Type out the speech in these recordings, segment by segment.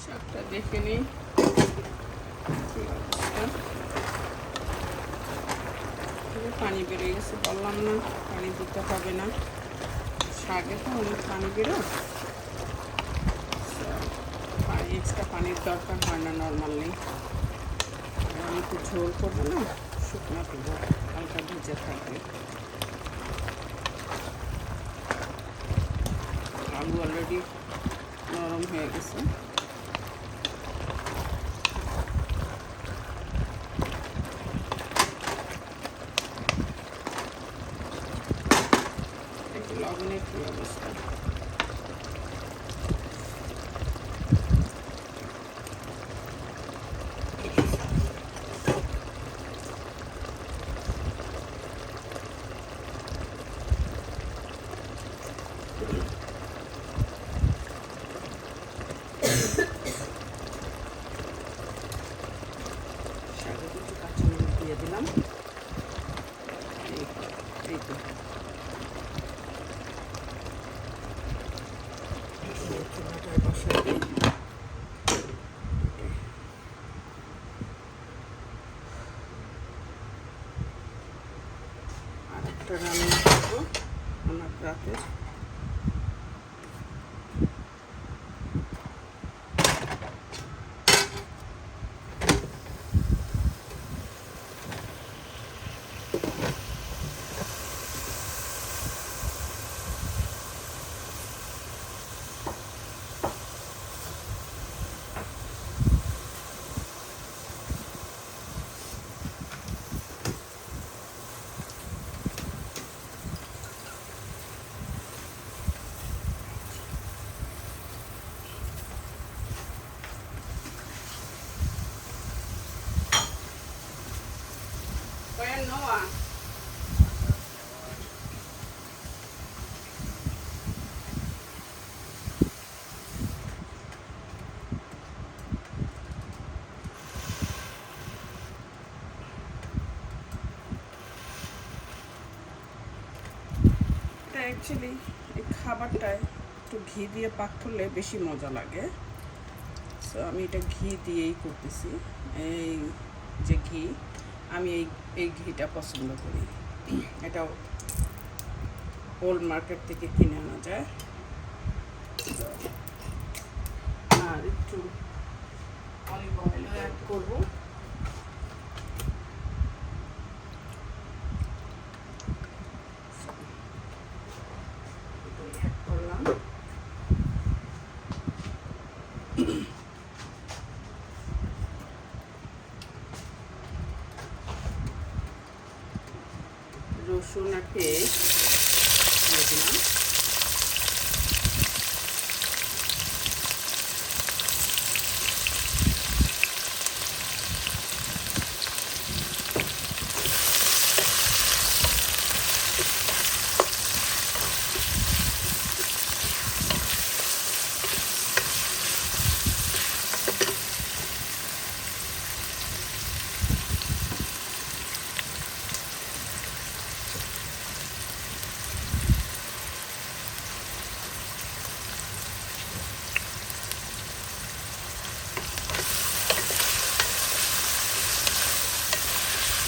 শাকটা দেখে নিই পানি বেরিয়ে গেছে, বললাম না পানি দিতে হবে না, শাকে তো অনেক পানি বেরো, এক্সট্রা পানির দরকার হয় না নর্মালি। আমি একটু ঝোল করবো না, শুকনো দেবো, হালকা ভিজে থাকবে। আলু অলরেডি নরম হয়ে গেছে। লবণের কী অবস্থা? শাকে কিছু কাঁচামরিচ দিয়ে দিলাম। এই তো চুলাটায় বসাই দিই। আর একটা রান্না করবো আমার রাতের। Noah. অ্যাকচুয়ালি এই খাবারটায় একটু ঘি দিয়ে পাক করলে বেশি মজা লাগে। সো আমি এটা ঘি দিয়েই করতেছি। এই যে ঘি, আমি এই ঘিটা পছন্দ করি। এটা ওল্ড মার্কেট থেকে কিনে আনা যায়। আর একটু অলিভ অয়েলও অ্যাড করবো। রসুন আর পেঁয়াজ দিয়ে দিলাম।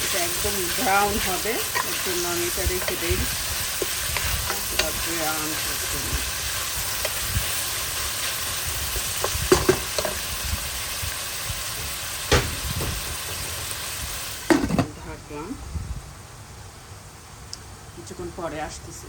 এটা একদম ব্রাউন হবে, এর জন্য আমি এটা রেখে দিই ব্রাউন করতে। ঢাকলাম, কিছুক্ষণ পরে আসতেছি।